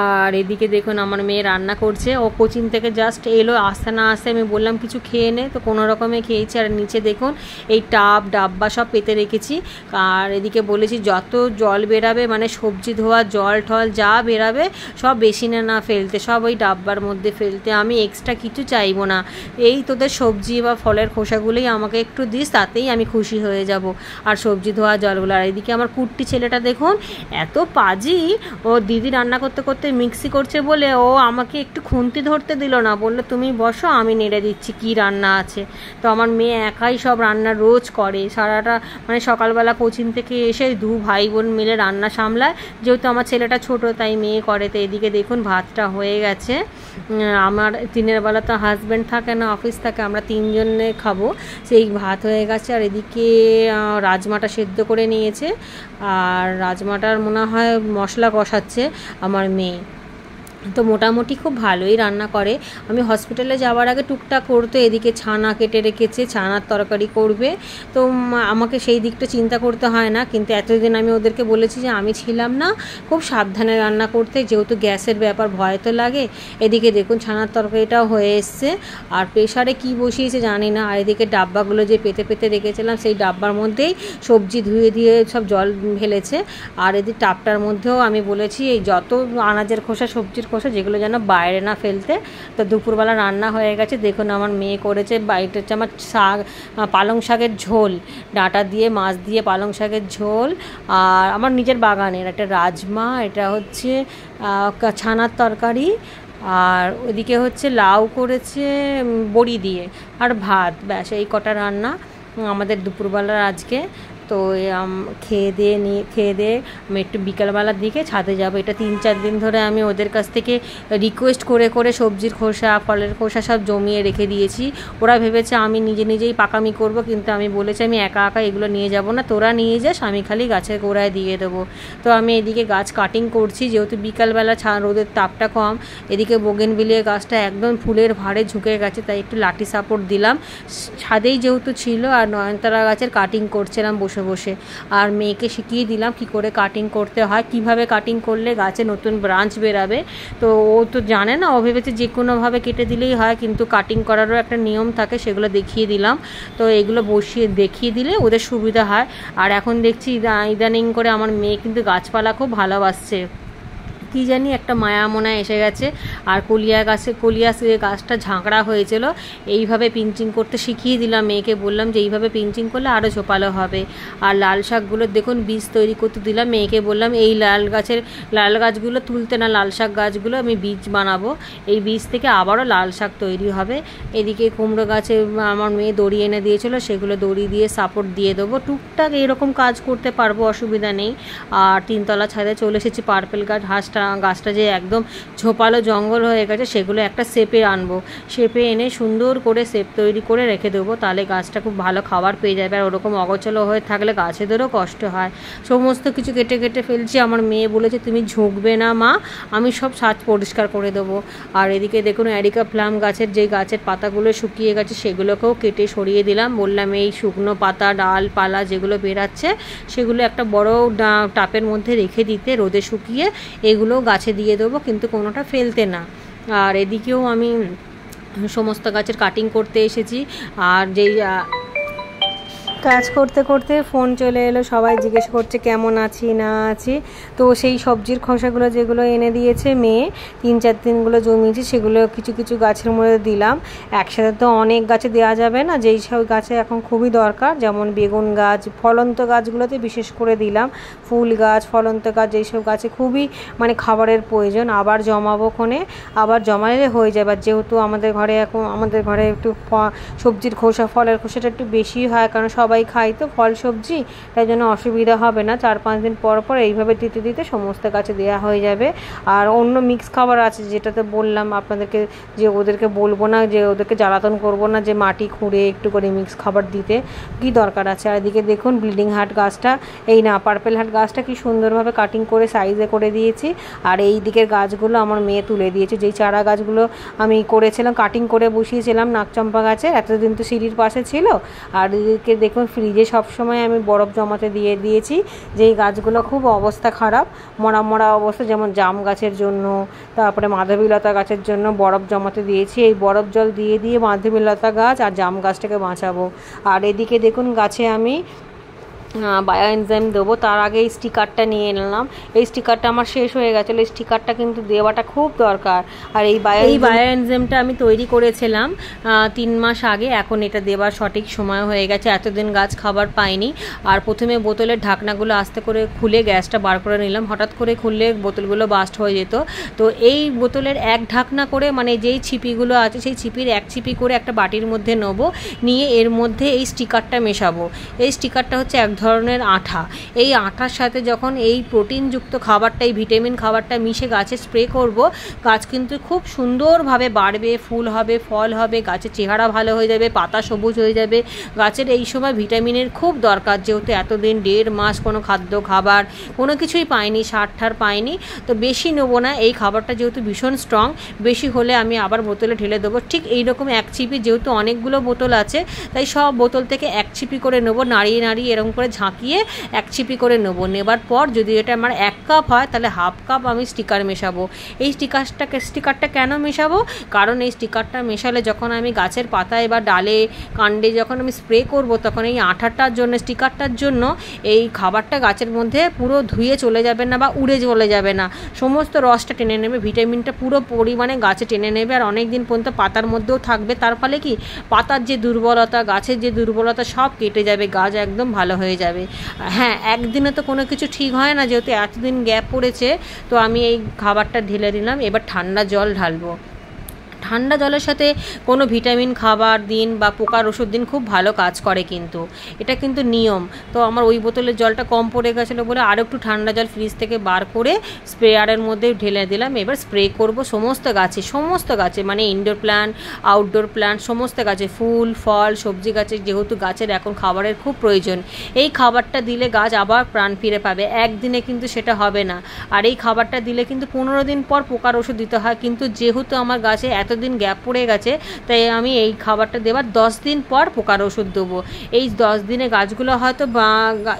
আর এদিকে দেখুন আমার মেয়ে রান্না করছে, ও কোচিং থেকে জাস্ট এলো, আসতে না আসতে আমি বললাম কিছু খেয়ে নে, তো কোনো রকমে খেয়েছি। আর নিচে দেখুন এই টাব ডাব্বা সব পেতে রেখেছি। আর এদিকে বলেছি যত জল বেরাবে মানে সবজি ধোয়া জল টল যা বেরাবে সব বেসিনে না ফেলতে, সব ওই ডাব্বার মধ্যে ফেলতে, আমি এক্সট্রা কিছু চাইবো না। এই তোদের সবজি বা ফলের খোসাগুলোই আমাকে একটু দিস, তাতেই আমি খুশি হয়ে যাব। আর সবজি ধোয়া জলগুলো। আর এদিকে আমার কুট্টি ছেলেটা দেখুন এত পাজি, ও দিদি রান্না করতে করতে মিক্সি করছে বলে ও আমাকে একটু খুন্তি ধরতে দিল না, বললো তুমি বসো আমি নেড়ে দিচ্ছি কি রান্না আছে। তো আমার মেয়ে একাই সব রান্না রোজ করে, সারাটা মানে সকালবেলা কোচিং থেকে এসে 2 ভাই বোন মিলে রান্না সামলায়, যেহেতু আমার ছেলেটা ছোট তাই মেয়ে করে। তো এদিকে দেখুন ভাতটা হয়ে গেছে। আমার দিনের বেলা তো হাজব্যান্ড থাকে না, অফিস থাকে, আমরা 3 জনে খাবো, সেই ভাত হয়ে গেছে। আর এদিকে রাজমাটা সেদ্ধ করে নিয়েছে, আর রাজমাটার মনে হয় মশলা কষাচ্ছে আমার মেয়ে। তো মোটামুটি খুব ভালোই রান্না করে। আমি হসপিটালে যাওয়ার আগে টুকটাক করতো, এদিকে ছানা কেটে রেখেছে, ছানার তরকারি করবে, তো আমাকে সেই দিকটা চিন্তা করতে হয় না। কিন্তু এতদিন আমি ওদেরকে বলেছি যে আমি ছিলাম না, খুব সাবধানে রান্না করতে, যেহেতু গ্যাসের ব্যাপার ভয় তো লাগে। এদিকে দেখুন ছানার তরকারিটাও হয়ে এসছে, আর প্রেশারে কি বসিয়েছে জানি না। আর এদিকে ডাব্বাগুলো যে পেতে পেতে রেখেছিলাম সেই ডাব্বার মধ্যেই সবজি ধুয়ে দিয়ে সব জল ফেলেছে। আর এদিকে টাপটার মধ্যেও আমি বলেছি এই যত আনাজের খোসা সবজির খোসা যেগুলো যেন বাইরে না ফেলতে। তো দুপুরবেলা রান্না হয়ে গেছে, দেখুন আমার মেয়ে করেছে, এটা হচ্ছে আমার শাক, পালং শাকের ঝোল, ডাঁটা দিয়ে মাছ দিয়ে পালং শাকের ঝোল। আর আমার নিজের বাগানের একটা রাজমা, এটা হচ্ছে ছানার তরকারি। আর ওইদিকে হচ্ছে লাউ করেছে বড়ি দিয়ে, আর ভাত, ব্যাস এই কটা রান্না আমাদের দুপুরবেলার আজকে। তো খেয়ে দিয়ে আমি একটু বিকালবেলার দিকে ছাদে যাব। এটা 3-4 দিন ধরে আমি ওদের কাছ থেকে রিকোয়েস্ট করে করে সবজির খোসা ফলের খোসা সব জমিয়ে রেখে দিয়েছি। ওরা ভেবেছে আমি নিজেই পাকামি করব, কিন্তু আমি বলেছি আমি একা একা এগুলো নিয়ে যাব না, তোরা নিয়ে যাস, আমি খালি গাছের গোড়ায় দিয়ে দেবো। তো আমি এদিকে গাছ কাটিং করছি, যেহেতু বিকালবেলা রোদের তাপটা কম। এদিকে বোগেনভিলিয়া গাছটা একদম ফুলের ভারে ঝুঁকে গেছে, তাই একটু লাঠি সাপোর্ট দিলাম। ছাদেই যেহেতু ছিল, আর নয়নতারা গাছের কাটিং করছিলাম বসে বসে। আর মেয়েকে শিখিয়ে দিলাম কি করে কাটিং করতে হয়, কিভাবে কাটিং করলে গাছে নতুন ব্রাঞ্চ বেরাবে। তো ও তো জানে না, ও ভেবেছে যে কোনোভাবে কেটে দিলেই হয়, কিন্তু কাটিং করারও একটা নিয়ম থাকে, সেগুলো দেখিয়ে দিলাম। তো এগুলো দেখিয়ে দিলে ওদের সুবিধা হয়। আর এখন দেখছি ইদানিং করে আমার মেয়ে কিন্তু গাছপালা খুব ভালোবাসছে, কি জানি একটা মায়া মনে এসে গেছে। আর কলিয়া গাছটা ঝাঁকড়া হয়েছিল, এইভাবে পিঞ্চিং করতে শিখিয়ে দিলাম মেয়েকে, বললাম যে এইভাবে পিঞ্চিং করলে আরও ঝোপালো হবে। আর লাল শাকগুলো দেখুন বীজ তৈরি করতে দিলাম মেয়েকে, বললাম এই লাল গাছগুলো তুলতে না, লাল শাক গাছগুলো আমি বীজ বানাবো, এই বীজ থেকে আবারও লাল শাক তৈরি হবে। এদিকে কুমড়ো গাছে আমার মেয়ে দড়ি এনে দিয়েছিল, সেগুলো দড়ি দিয়ে সাপোর্ট দিয়ে দেবো, টুকটাক এরকম কাজ করতে পারবো, অসুবিধা নেই। আর 3তলা ছাদে চলে এসেছি, পার্পেল গাছটা যে একদম ঝোপালো জঙ্গল হয়ে গেছে, সেগুলো একটা শেপে আনবো, শেপে এনে সুন্দর করে শেপ তৈরি করে রেখে দেবো, তাহলে গাছটা খুব ভালো খাবার পেয়ে যাবে। আর ওরকম অগোছালো হয়ে থাকলে গাছেদেরও কষ্ট হয়। সমস্ত কিছু কেটে কেটে ফেলছি। আমার মেয়ে বলেছে তুমি ঝুঁকবে না মা, আমি সব ছাদ পরিষ্কার করে দেবো। আর এদিকে দেখুন অ্যারিকা প্লাম গাছের যে গাছের পাতাগুলো শুকিয়ে গেছে সেগুলোকেও কেটে সরিয়ে দিলাম, বললাম এই শুকনো পাতা ডালপালা যেগুলো বেরাচ্ছে সেগুলো একটা বড় টাপের মধ্যে রেখে দিতে, রোদে শুকিয়ে এগুলো গাছে দিয়ে দেবো, কিন্তু কোনোটা ফেলতে না। আর এদিকেও আমি সমস্ত গাছের কাটিং করতে এসেছি। আর যেই কাজ করতে করতে ফোন চলে এলো, সবাই জিজ্ঞেস করছে কেমন আছি না আছি। তো সেই সবজির খোসাগুলো যেগুলো এনে দিয়েছে মেয়ে, 3-4 দিনগুলো জমিয়েছি, সেগুলো কিছু কিছু গাছের মধ্যে দিলাম। একসাথে তো অনেক গাছে দেওয়া যাবে না, যেই সব গাছে এখন খুবই দরকার, যেমন বেগুন গাছ, ফলন্ত গাছগুলোতে বিশেষ করে দিলাম, ফুল গাছ ফলন্ত গাছ যেইসব গাছে খুবই মানে খাবারের প্রয়োজন। আবার জমাবো ক্ষণে, আবার জমালে হয়ে যাবে। যেহেতু আমাদের ঘরে একটু সবজির খোসা ফলের খোসাটা একটু বেশি হয়, কারণ সবাই সবাই খাই তো ফল সবজি, তাই জন্য অসুবিধা হবে না। 4-5 দিন পর পর এইভাবে দিতে দিতে সমস্ত গাছে দেওয়া হয়ে যাবে। আর অন্য মিক্স খাবার আছে, যেটাতে বললাম আপনাদেরকে যে ওদেরকে বলবো না, যে ওদেরকে জ্বালাতন করবো না যে মাটি খুঁড়ে একটু করে মিক্স খাবার দিতে, কি দরকার আছে। আর এদিকে দেখুন ব্লিডিং হার্ট গাছটা, এই না পার্পেল হার্ট গাছটা কি সুন্দরভাবে কাটিং করে সাইজে করে দিয়েছি। আর এই দিকের গাছগুলো আমার মেয়ে তুলে দিয়েছে, যেই চারা গাছগুলো আমি করেছিলাম কাটিং করে বসিয়েছিলাম নাকচম্পা গাছে, এতদিন তো সিঁড়ির পাশে ছিল। আর এদিকে দেখুন ফ্রিজে সবসময় আমি বরফ জমাতে দিয়ে দিয়েছি, যেই গাছগুলো খুব অবস্থা খারাপ, মরা মরা অবস্থা, যেমন জাম গাছের জন্য, তারপরে মাধবীলতা গাছের জন্য বরফ জমাতে দিয়েছি। এই বরফ জল দিয়ে দিয়ে মাধবীলতা গাছ আর জাম গাছটাকে বাঁচাবো। আর এদিকে দেখুন গাছে আমি বায়ো এনজাইম দেবো, তার আগে এই স্টিকারটা নিয়ে নিলাম। এই স্টিকারটা আমার শেষ হয়ে গেছিলো, এই স্টিকারটা কিন্তু দেওয়াটা খুব দরকার। আর এই বায়ো এনজাইমটা আমি তৈরি করেছিলাম 3 মাস আগে, এখন এটা দেওয়ার সঠিক সময় হয়ে গেছে, এতদিন গাছ খাবার পায়নি। আর প্রথমে বোতলের ঢাকনাগুলো আস্তে করে খুলে গ্যাসটা বার করে নিলাম, হঠাৎ করে খুললে বোতলগুলো বাস্ট হয়ে যেত। তো এই বোতলের এক ঢাকনা করে, মানে যেই ছিপিগুলো আছে সেই ছিপির এক ছিপি করে একটা বাটির মধ্যে নেবো, নিয়ে এর মধ্যে এই স্টিকারটা মেশাবো। এই স্টিকারটা হচ্ছে এক ধরনের আঠা। এই আঠার সাথে যখন এই প্রোটিনযুক্ত খাবারটা, এই ভিটামিন খাবারটা মিশে গাছে স্প্রে করব, গাছ কিন্তু খুব সুন্দরভাবে বাড়বে, ফুল হবে, ফল হবে, গাছের চেহারা ভালো হয়ে যাবে, পাতা সবুজ হয়ে যাবে। গাছের এই সময় ভিটামিনের খুব দরকার, যেহেতু এতদিন 1.5 মাস কোনো খাদ্য খাবার কোনো কিছুই পায়নি, সার ঠার পায়নি। তো বেশি নেবো না, এই খাবারটা যেহেতু ভীষণ স্ট্রং, বেশি হলে আমি আবার বোতলে ঢেলে দেবো। ঠিক এইরকম এক ছিপি, যেহেতু অনেকগুলো বোতল আছে তাই সব বোতল থেকে এক ছিপি করে নেবো, নাড়িয়ে নাড়িয়ে এরকম করে ঝাঁকিয়ে এক ছিপি করে নেবো। নেবার পর যদি এটা আমার 1 কাপ হয় তাহলে 1/2 কাপ আমি স্টিকার মেশাবো। এই স্টিকারটা কেন মেশাবো? কারণ এই স্টিকারটা মেশালে যখন আমি গাছের পাতায় বা ডালে কাণ্ডে যখন আমি স্প্রে করব, তখন এই আঠাটার জন্য, স্টিকারটার জন্য এই খাবারটা গাছের মধ্যে পুরো ধুয়ে চলে যাবে না বা উড়ে চলে যাবে না, সমস্ত রসটা টেনে নেবে, ভিটামিনটা পুরো পরিমাণে গাছে টেনে নেবে। আর অনেক দিন পর্যন্ত পাতার মধ্যেও থাকবে, তার ফলে কি পাতার যে দুর্বলতা, গাছের যে দুর্বলতা সব কেটে যাবে, গাছ একদম ভালো হয়ে যাবে। হ্যাঁ, একদিনে তো কোনো কিছু ঠিক হয় না, যেহেতু এতদিন গ্যাপ পড়েছে। তো আমি এই খাবারটা ঢেলে দিলাম, এবার ঠান্ডা জল ঢালবো। ঠান্ডা জলের সাথে কোনো ভিটামিন খাবার দিন বা পোকার ওষুধ দিন, খুব ভালো কাজ করে কিন্তু, এটা কিন্তু নিয়ম। তো আমার ওই বোতলের জলটা কম পড়ে গেছিলো বলে আরও একটু ঠান্ডা জল ফ্রিজ থেকে বার করে স্প্রেয়ারের মধ্যে ঢেলে দিলাম। এবার স্প্রে করব সমস্ত গাছে, মানে ইনডোর প্ল্যান্ট, আউটডোর প্ল্যান্ট, সমস্ত গাছে, ফুল ফল সবজি গাছে, যেহেতু গাছের এখন খাবারের খুব প্রয়োজন। এই খাবারটা দিলে গাছ আবার প্রাণ ফিরে পাবে, একদিনে কিন্তু সেটা হবে না। আর এই খাবারটা দিলে কিন্তু 15 দিন পর পোকার ওষুধ দিতে হয়, কিন্তু যেহেতু আমার গাছে এতদিন গ্যাপ পড়ে গেছে, তাই আমি এই খাবারটা দেওয়ার 10 দিন পর পোকার ওষুধ দেবো। এই 10 দিনে গাছগুলো হয়তো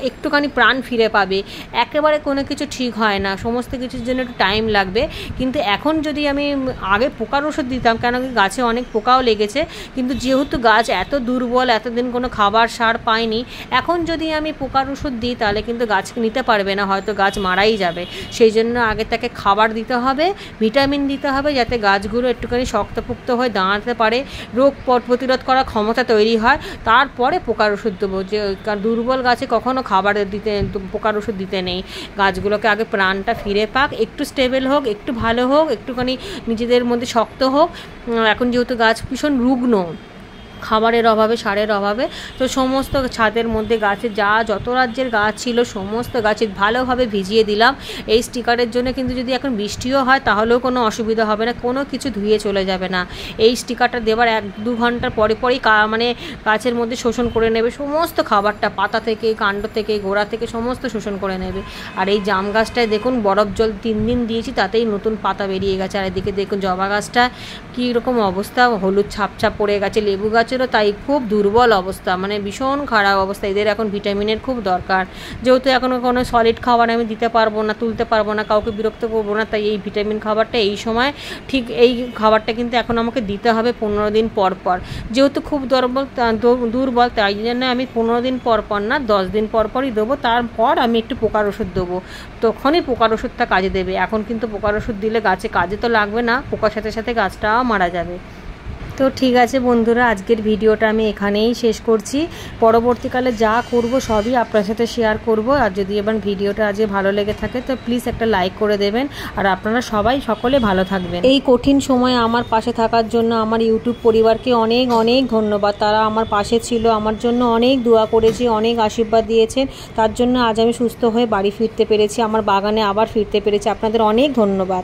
একটুখানি প্রাণ ফিরে পাবে। একেবারে কোনো কিছু ঠিক হয় না, সমস্ত কিছুর জন্য একটু টাইম লাগবে। কিন্তু এখন যদি আমি আগে পোকার ওষুধ দিতাম, কেন কি গাছে অনেক পোকাও লেগেছে, কিন্তু যেহেতু গাছ এত দুর্বল, এতদিন কোনো খাবার সার পায়নি, এখন যদি আমি পোকার ওষুধ দিই তাহলে কিন্তু গাছ নিতে পারবে না, হয়তো গাছ মারাই যাবে। সেই জন্য আগে তাকে খাবার দিতে হবে, ভিটামিন দিতে হবে, যাতে গাছগুলো একটুখানি শক্তপুক্ত হয়ে দাঁড়াতে পারে, রোগ প্রতিরোধ করার ক্ষমতা তৈরি হয়, তারপরে পোকার ওষুধ দেবো। যে দুর্বল গাছে কখনো খাবার দিতে, পোকার ওষুধ দিতে নেই। গাছগুলোকে আগে প্রাণটা ফিরে পাক, একটু স্টেবল হোক, একটু ভালো হোক, একটুখানি নিজেদের মধ্যে শক্ত হোক। এখন যেহেতু গাছ ভীষণ রুগ্ন খাবারের অভাবে, সারের অভাবে, তো সমস্ত ছাদের মধ্যে গাছে যত রাজ্যের গাছ ছিল সমস্ত গাছে ভালোভাবে ভিজিয়ে দিলাম এই স্টিকারের জন্য। কিন্তু যদি এখন বৃষ্টিও হয় তাহলেও কোনো অসুবিধা হবে না, কোনো কিছু ধুয়ে চলে যাবে না। এই স্টিকারটা দেওয়ার 1-2 ঘন্টার পরেই মানে গাছের মধ্যে শোষণ করে নেবে সমস্ত খাবারটা, পাতা থেকে, কাণ্ড থেকে, গোড়া থেকে সমস্ত শোষণ করে নেবে। আর এই জাম গাছটায় দেখুন বরফ জল 3 দিন দিয়েছি, তাতেই নতুন পাতা বেরিয়ে গেছে। আর এদিকে দেখুন জবা গাছটা কীরকম অবস্থা, হলুদ ছাপ পড়ে গেছে। লেবু গাছেরও তাই খুব দুর্বল অবস্থা, মানে ভীষণ খারাপ অবস্থা। এদের এখন ভিটামিনের খুব দরকার, যেহেতু এখনও কোনো সলিড খাবার আমি দিতে পারবো না, তুলতে পারবো না, কাউকে বিরক্ত করবো না, তাই এই ভিটামিন খাবারটা এই সময়, ঠিক এই খাবারটা কিন্তু এখন আমাকে দিতে হবে 15 দিন পর পর। যেহেতু খুব দুর্বল, তাই জন্য আমি 15 দিন পর পর না, 10 দিন পরই দেবো। তারপর আমি একটু পোকার ওষুধ দেবো, তখনই পোকার ওষুধটা কাজে দেবে। এখন কিন্তু পোকার ওষুধ দিলে গাছে কাজে তো লাগবে না, পোকার সাথে সাথে গাছটাও মারা যাবে। তো ঠিক আছে বন্ধুরা, আজকের ভিডিওটা আমি এখানেই শেষ করছি। পরবর্তীকালে যা করব সবই আপনার সাথে শেয়ার করব। আর যদি এবার ভিডিওটা আজকে ভালো লেগে থাকে তো প্লিজ একটা লাইক করে দেবেন। আর আপনারা সকলে ভালো থাকবেন। এই কঠিন সময়ে আমার পাশে থাকার জন্য আমার ইউটিউব পরিবারকে অনেক অনেক ধন্যবাদ। তারা আমার পাশে ছিল, আমার জন্য অনেক দোয়া করেছে, অনেক আশীর্বাদ দিয়েছেন। তার জন্য আজ আমি সুস্থ হয়ে বাড়ি ফিরতে পেরেছি, আমার বাগানে আবার ফিরতে পেরেছি। আপনাদের অনেক ধন্যবাদ।